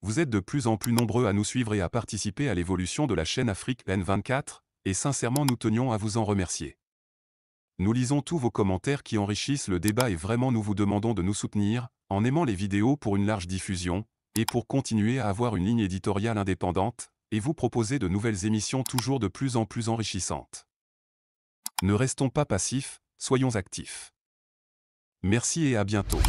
Vous êtes de plus en plus nombreux à nous suivre et à participer à l'évolution de la chaîne Afrique N24, et sincèrement nous tenions à vous en remercier. Nous lisons tous vos commentaires qui enrichissent le débat et vraiment nous vous demandons de nous soutenir, en aimant les vidéos pour une large diffusion, et pour continuer à avoir une ligne éditoriale indépendante, et vous proposer de nouvelles émissions toujours de plus en plus enrichissantes. Ne restons pas passifs, soyons actifs. Merci et à bientôt.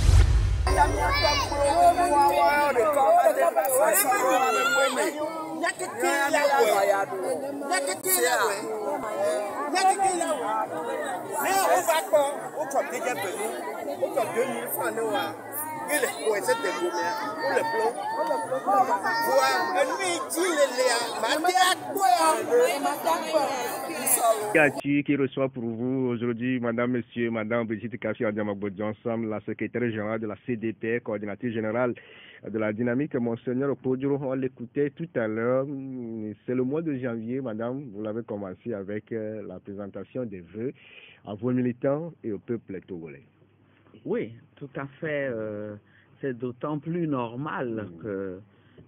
Qui reçoit pour vous aujourd'hui Madame, Monsieur, Madame Brigitte Kassi Johnson, la secrétaire générale de la CDP, coordinatrice générale de la dynamique. Monseigneur Kodjo, on l'écoutait tout à l'heure. C'est le mois de janvier, Madame, vous l'avez commencé avec la présentation des vœux à vos militants et au peuple togolais. Oui, tout à fait. C'est d'autant plus normal que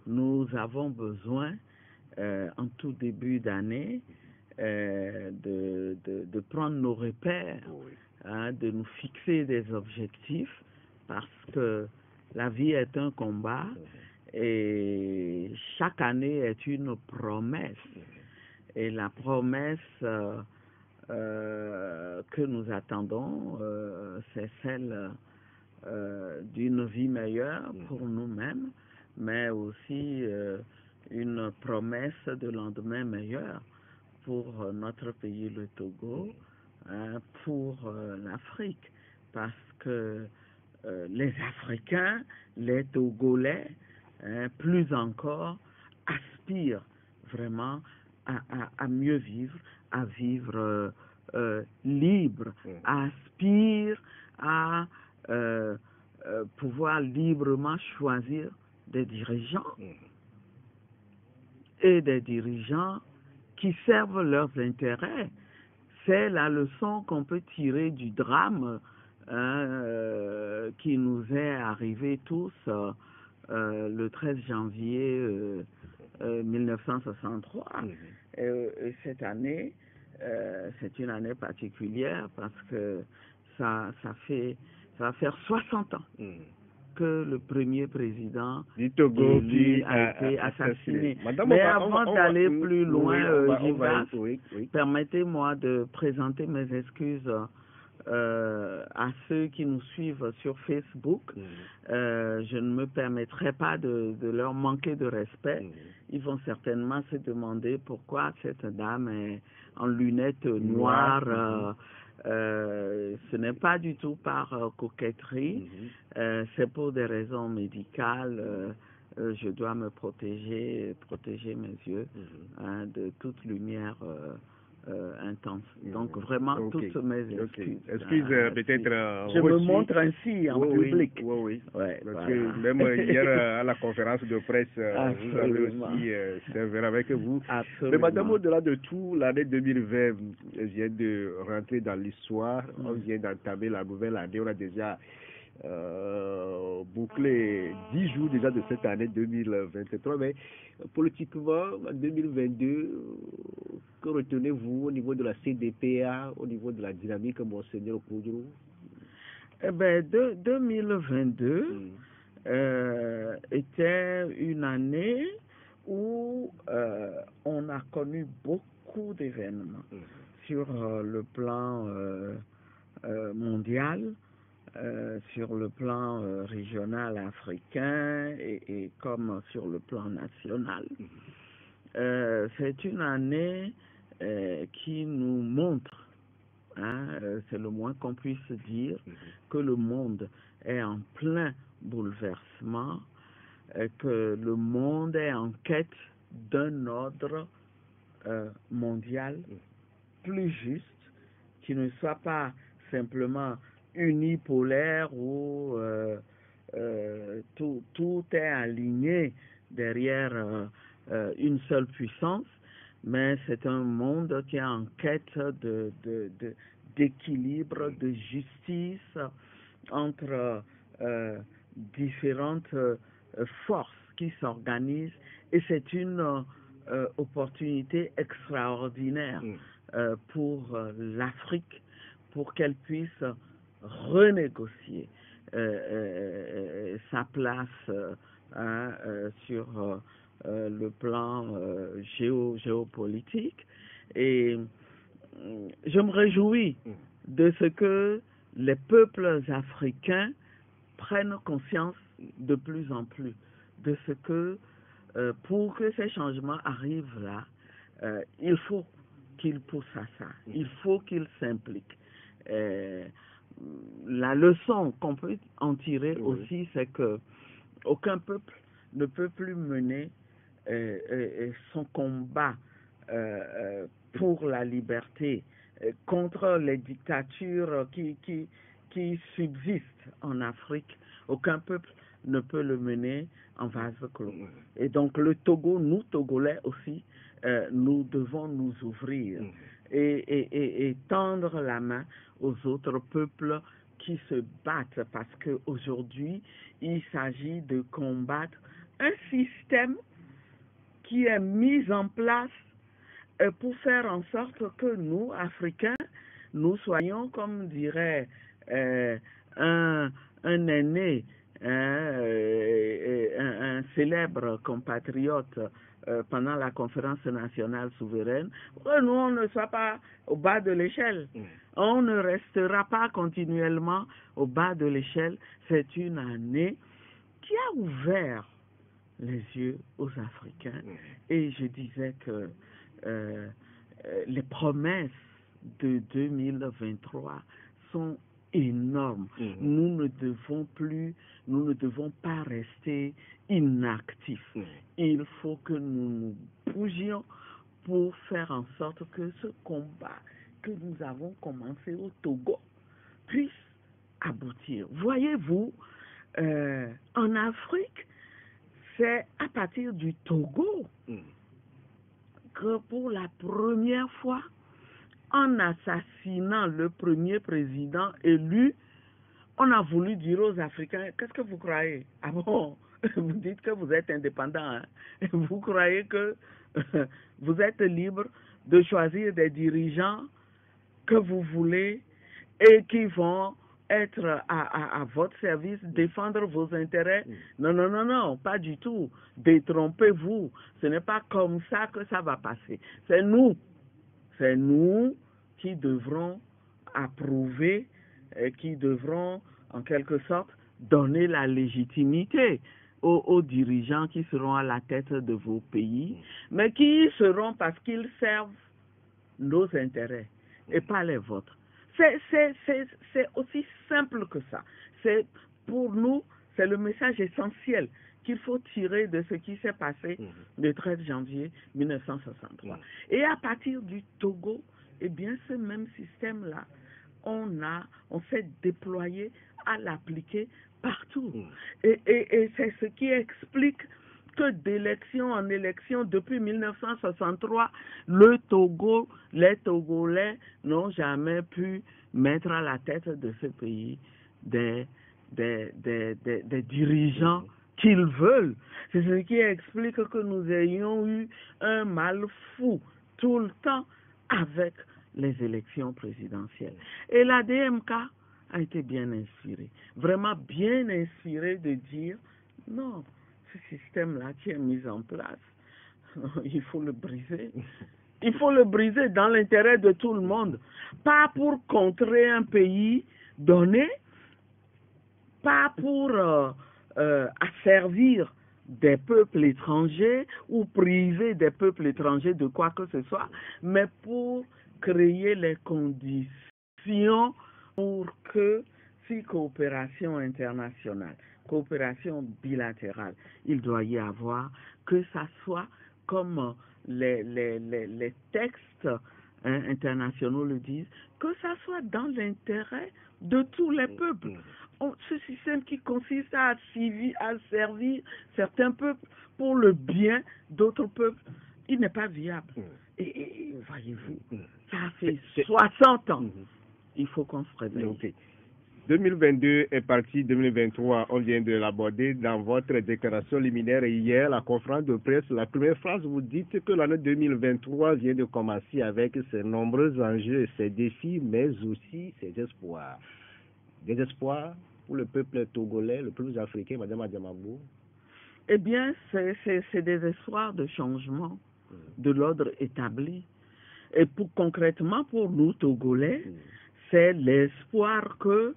nous avons besoin, en tout début d'année, de prendre nos repères, hein, de nous fixer des objectifs, parce que la vie est un combat et chaque année est une promesse. Et la promesse que nous attendons, c'est celle d'une vie meilleure pour nous-mêmes, mais aussi une promesse de lendemain meilleur pour notre pays, le Togo, pour l'Afrique, parce que les Africains, les Togolais, plus encore, aspirent vraiment à mieux vivre, à vivre libre, aspirent à pouvoir librement choisir des dirigeants et des dirigeants qui servent leurs intérêts. C'est la leçon qu'on peut tirer du drame qui nous est arrivé tous le 13 janvier 1963. Et cette année, c'est une année particulière parce que ça va faire 60 ans que le premier président du Togo a été assassiné. Mais avant d'aller plus loin, permettez-moi de présenter mes excuses à ceux qui nous suivent sur Facebook. Je ne me permettrai pas de leur manquer de respect. Ils vont certainement se demander pourquoi cette dame est en lunettes noires. Ce n'est pas du tout par coquetterie, c'est pour des raisons médicales. Je dois me protéger mes yeux de toute lumière intense. Donc vraiment toutes mes excuses. Peut-être. Je me montre ainsi en public. Oui. Ouais, parce que même hier à la conférence de presse, vous avez aussi c'est avec vous. Absolument. Mais madame, au-delà de tout, l'année 2020 vient de rentrer dans l'histoire. On vient d'entamer la nouvelle année. On a déjà bouclé 10 jours déjà de cette année 2023. Mais politiquement, en 2022, que retenez-vous au niveau de la CDPA, au niveau de la dynamique, Monseigneur Kodjo? Eh bien, 2022 était une année où on a connu beaucoup d'événements sur le plan mondial, sur le plan régional africain et comme sur le plan national. C'est une année qui nous montre, c'est le moins qu'on puisse dire, que le monde est en plein bouleversement, que le monde est en quête d'un ordre mondial plus juste, qui ne soit pas simplement unipolaire où tout est aligné derrière une seule puissance, mais c'est un monde qui est en quête d'équilibre, de justice entre différentes forces qui s'organisent et c'est une opportunité extraordinaire pour l'Afrique, pour qu'elle puisse renégocier sa place sur le plan géopolitique. Et je me réjouis de ce que les peuples africains prennent conscience de plus en plus de ce que pour que ces changements arrivent là, il faut qu'ils poussent à ça, il faut qu'ils s'impliquent. La leçon qu'on peut en tirer aussi, c'est que aucun peuple ne peut plus mener son combat pour la liberté contre les dictatures qui subsistent en Afrique. Aucun peuple ne peut le mener en vase clos. Et donc le Togo, nous Togolais aussi, nous devons nous ouvrir et tendre la main aux autres peuples qui se battent, parce qu'aujourd'hui, il s'agit de combattre un système qui est mis en place pour faire en sorte que nous, Africains, nous soyons, comme dirait un aîné, un célèbre compatriote pendant la conférence nationale souveraine, que nous, on ne soit pas au bas de l'échelle. On ne restera pas continuellement au bas de l'échelle. C'est une année qui a ouvert les yeux aux Africains. Et je disais que les promesses de 2023 sont énormes. Nous ne devons pas rester inactifs. Il faut que nous nous bougions pour faire en sorte que ce combat que nous avons commencé au Togo puisse aboutir. Voyez-vous, en Afrique, c'est à partir du Togo que pour la première fois, en assassinant le premier président élu, on a voulu dire aux Africains, qu'est-ce que vous croyez? Ah bon, vous dites que vous êtes indépendant, hein? Vous croyez que vous êtes libre de choisir des dirigeants que vous voulez et qui vont être à votre service, défendre vos intérêts? Non, non, non, non, pas du tout. Détrompez-vous. Ce n'est pas comme ça que ça va passer. C'est nous qui devrons approuver, qui devront en quelque sorte donner la légitimité aux dirigeants qui seront à la tête de vos pays, mais qui y seront parce qu'ils servent nos intérêts et pas les vôtres. C'est aussi simple que ça. Pour nous, c'est le message essentiel qu'il faut tirer de ce qui s'est passé le 13 janvier 1963. Et à partir du Togo, eh bien, ce même système-là, on s'est déployé à l'appliquer partout. Et c'est ce qui explique que d'élection en élection, depuis 1963, le Togo, les Togolais n'ont jamais pu mettre à la tête de ce pays des dirigeants qu'ils veulent. C'est ce qui explique que nous ayons eu un mal fou tout le temps avec les élections présidentielles. Et la DMK a été bien inspirée, vraiment bien inspirée de dire non, ce système-là qui est mis en place, il faut le briser. Il faut le briser dans l'intérêt de tout le monde, pas pour contrer un pays donné, pas pour asservir des peuples étrangers ou priver des peuples étrangers de quoi que ce soit, mais pour créer les conditions pour que si coopération internationale, coopération bilatérale, il doit y avoir, que ça soit comme les textes internationaux le disent, que ça soit dans l'intérêt de tous les peuples. Ce système qui consiste à servir certains peuples pour le bien d'autres peuples, il n'est pas viable. Et voyez-vous, ça fait 60 ans. Il faut qu'on se réveille. 2022 est parti, 2023, on vient de l'aborder dans votre déclaration liminaire hier, la conférence de presse. La première phrase, vous dites que l'année 2023 vient de commencer avec ses nombreux enjeux et ses défis, mais aussi ses espoirs. Des espoirs pour le peuple togolais, le peuple africain, Madame Adiamagbo? Eh bien, c'est des espoirs de changement de l'ordre établi. Et concrètement, pour nous, Togolais, c'est l'espoir que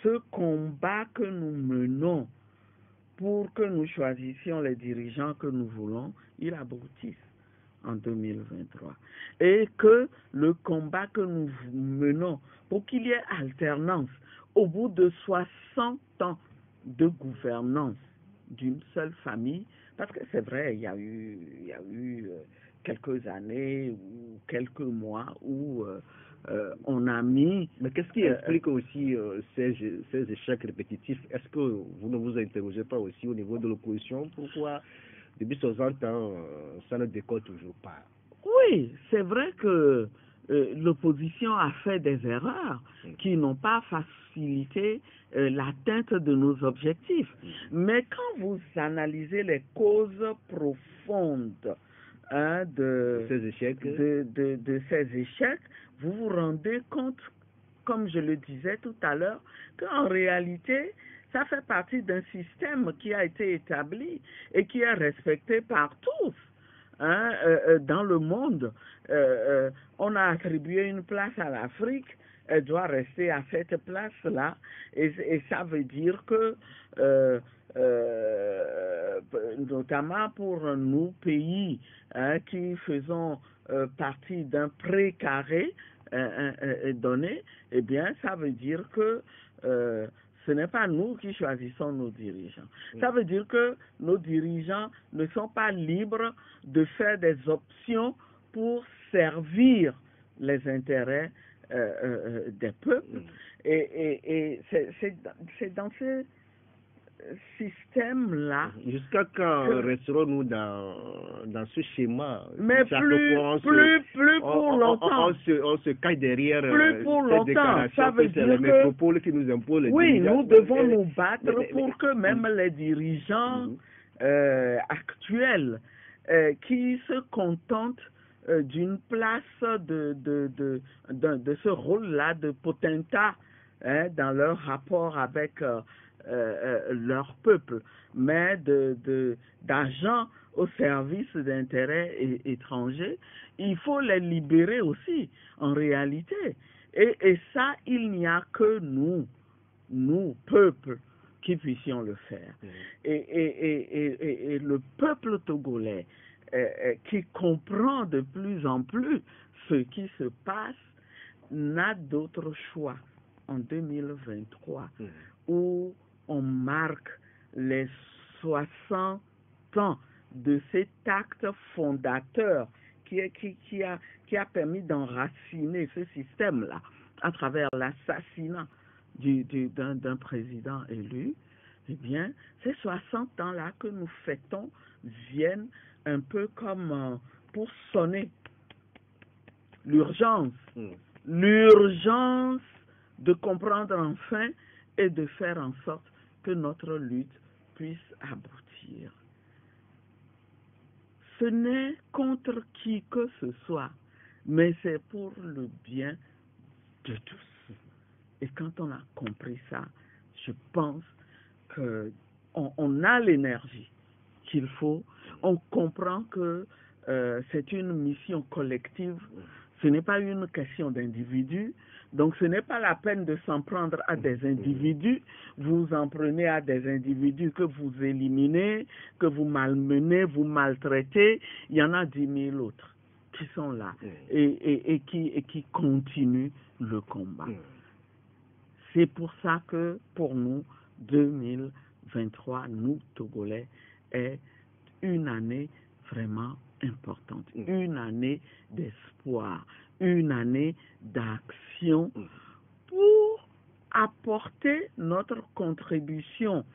ce combat que nous menons pour que nous choisissions les dirigeants que nous voulons, il aboutisse en 2023. Et que le combat que nous menons pour qu'il y ait alternance au bout de 60 ans de gouvernance d'une seule famille, parce que c'est vrai, il y a eu quelques années ou quelques mois où on a mis... Mais qu'est-ce qui explique aussi ces échecs répétitifs? Est-ce que vous ne vous interrogez pas aussi au niveau de l'opposition? Pourquoi, depuis 60 ans, ça ne décolle toujours pas? Oui, c'est vrai que l'opposition a fait des erreurs qui n'ont pas facilité l'atteinte de nos objectifs. Mais quand vous analysez les causes profondes de ces échecs, vous vous rendez compte, comme je le disais tout à l'heure, qu'en réalité, ça fait partie d'un système qui a été établi et qui est respecté par tous. Dans le monde, on a attribué une place à l'Afrique, elle doit rester à cette place-là, et ça veut dire que, notamment pour nous pays qui faisons partie d'un précaré donné, eh bien, ça veut dire que ce n'est pas nous qui choisissons nos dirigeants. Ça veut dire que nos dirigeants ne sont pas libres de faire des options pour servir les intérêts des peuples. Et c'est dans ce système-là. Jusqu'à quand resterons-nous dans ce schéma? Mais plus pour longtemps. On se cache derrière plus pour longtemps. Ça veut dire les métropoles qui nous imposent les dirigeants. Nous devons nous battre pour que même les dirigeants actuels qui se contentent d'une place de ce rôle-là de potentat dans leur rapport avec leur peuple, mais d'agents au service d'intérêts étrangers, il faut les libérer aussi, en réalité. Et ça, il n'y a que nous, peuple, qui puissions le faire. Et le peuple togolais, qui comprend de plus en plus ce qui se passe, n'a d'autre choix en 2023, où on marque les 60 ans de cet acte fondateur qui a permis d'enraciner ce système-là à travers l'assassinat d'un président élu. Eh bien, ces 60 ans-là que nous fêtons viennent un peu comme pour sonner l'urgence de comprendre enfin et de faire en sorte que notre lutte puisse aboutir. Ce n'est contre qui que ce soit, mais c'est pour le bien de tous. Et quand on a compris ça, je pense qu'on a l'énergie qu'il faut. On comprend que c'est une mission collective. Ce n'est pas une question d'individus. Donc ce n'est pas la peine de s'en prendre à des individus. Vous en prenez à des individus que vous éliminez, que vous malmenez, vous maltraitez. Il y en a 10 000 autres qui sont là et qui continuent le combat. C'est pour ça que pour nous, 2023, nous, Togolais, est une année vraiment importante, une année d'espoir, une année d'action pour apporter notre contribution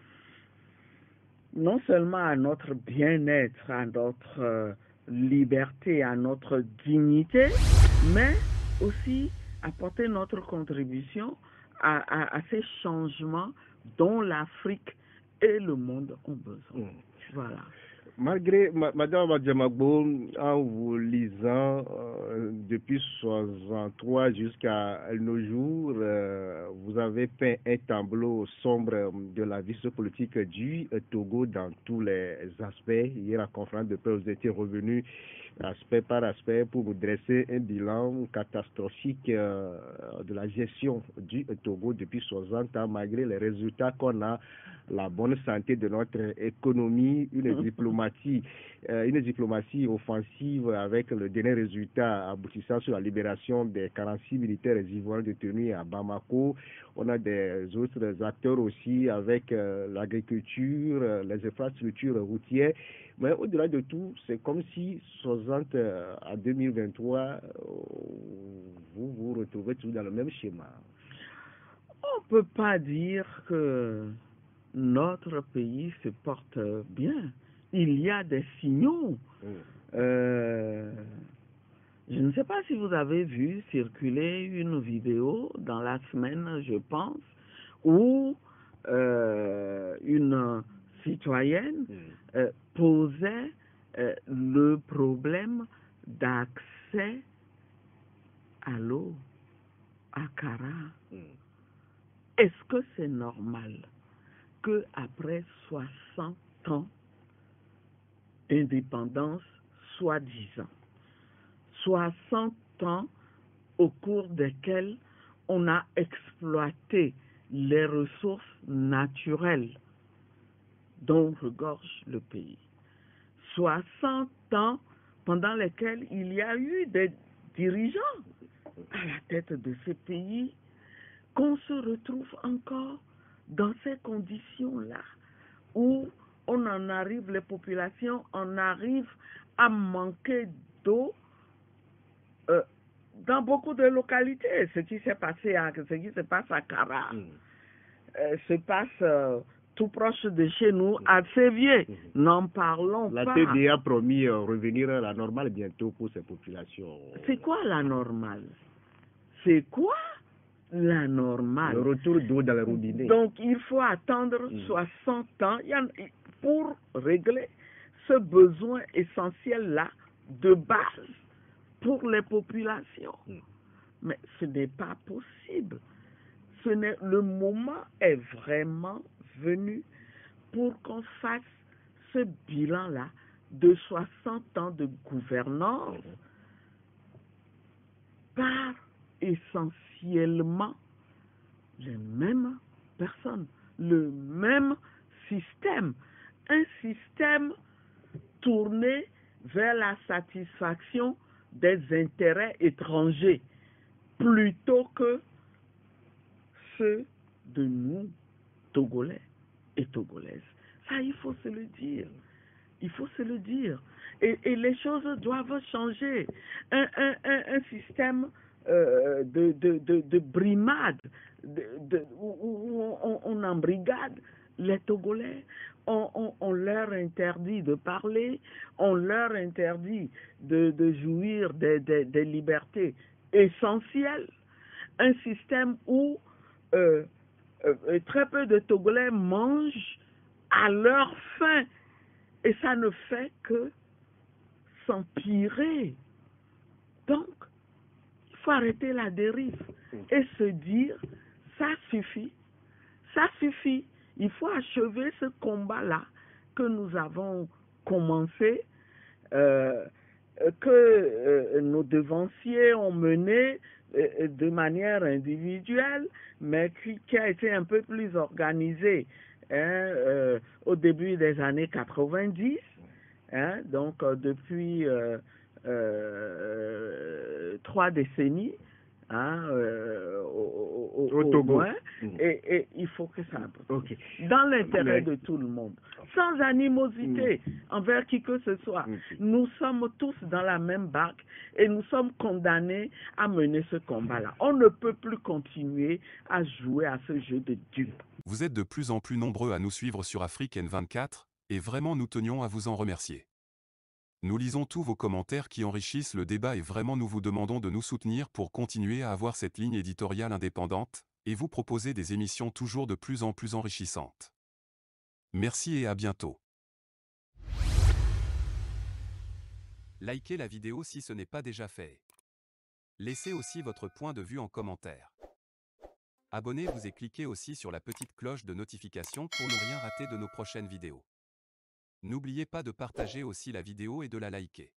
non seulement à notre bien-être, à notre liberté, à notre dignité, mais aussi apporter notre contribution à ces changements dont l'Afrique et le monde ont besoin. Voilà. Malgré, Madame Adjamagbo, en vous lisant depuis 63 jusqu'à nos jours, vous avez peint un tableau sombre de la vie politique du Togo dans tous les aspects. Hier, à la conférence de presse, vous étiez revenu aspect par aspect pour vous dresser un bilan catastrophique de la gestion du Togo depuis 60 ans, malgré les résultats qu'on a, la bonne santé de notre économie, une diplomatie offensive avec le dernier résultat aboutissant sur la libération des 46 militaires ivoiriens détenus à Bamako. On a des autres acteurs aussi avec l'agriculture, les infrastructures routières. Mais au-delà de tout, c'est comme si 60 à 2023, vous vous retrouvez toujours dans le même schéma. On ne peut pas dire que notre pays se porte bien. Il y a des signaux. Je ne sais pas si vous avez vu circuler une vidéo dans la semaine, je pense, où une citoyenne posait le problème d'accès à l'eau à Kara. Est-ce que c'est normal qu'après 60 ans d'indépendance, soi-disant, 60 ans au cours desquels on a exploité les ressources naturelles dont regorge le pays, 60 ans pendant lesquels il y a eu des dirigeants à la tête de ce pays, qu'on se retrouve encore dans ces conditions-là, où on en arrive, les populations en arrivent à manquer d'eau dans beaucoup de localités. Ce qui se passe à Kara, se passe tout proche de chez nous, à Sévier. N'en parlons pas. La TDA a promis revenir à la normale bientôt pour ces populations. C'est quoi la normale? C'est quoi la normale? Le retour d'eau dans les robinets. Donc il faut attendre 60 ans pour régler ce besoin essentiel-là de base pour les populations. Mais ce n'est pas possible. Le moment est vraiment venu pour qu'on fasse ce bilan-là de 60 ans de gouvernance par essentiellement les mêmes personnes, le même système, un système tourné vers la satisfaction des intérêts étrangers plutôt que ceux de nous, Togolais et Togolaises. Ça, il faut se le dire. Il faut se le dire. Et les choses doivent changer. Un système de brimade, où on embrigade les Togolais, on leur interdit de parler, on leur interdit de jouir des libertés essentielles. Un système où très peu de Togolais mangent à leur faim, et ça ne fait que s'empirer. Donc, il faut arrêter la dérive et se dire, ça suffit, ça suffit. Il faut achever ce combat-là que nous avons commencé, que nos devanciers ont mené de manière individuelle, mais qui a été un peu plus organisé au début des années 90, donc depuis 3 décennies, au Togo. moins, et il faut que ça abouisse. Dans l'intérêt de tout le monde, sans animosité envers qui que ce soit. Nous sommes tous dans la même barque et nous sommes condamnés à mener ce combat-là. On ne peut plus continuer à jouer à ce jeu de dupes. Vous êtes de plus en plus nombreux à nous suivre sur Afrique N24, et vraiment nous tenions à vous en remercier. Nous lisons tous vos commentaires qui enrichissent le débat et vraiment nous vous demandons de nous soutenir pour continuer à avoir cette ligne éditoriale indépendante, et vous proposer des émissions toujours de plus en plus enrichissantes. Merci et à bientôt. Likez la vidéo si ce n'est pas déjà fait. Laissez aussi votre point de vue en commentaire. Abonnez-vous et cliquez aussi sur la petite cloche de notification pour ne rien rater de nos prochaines vidéos. N'oubliez pas de partager aussi la vidéo et de la liker.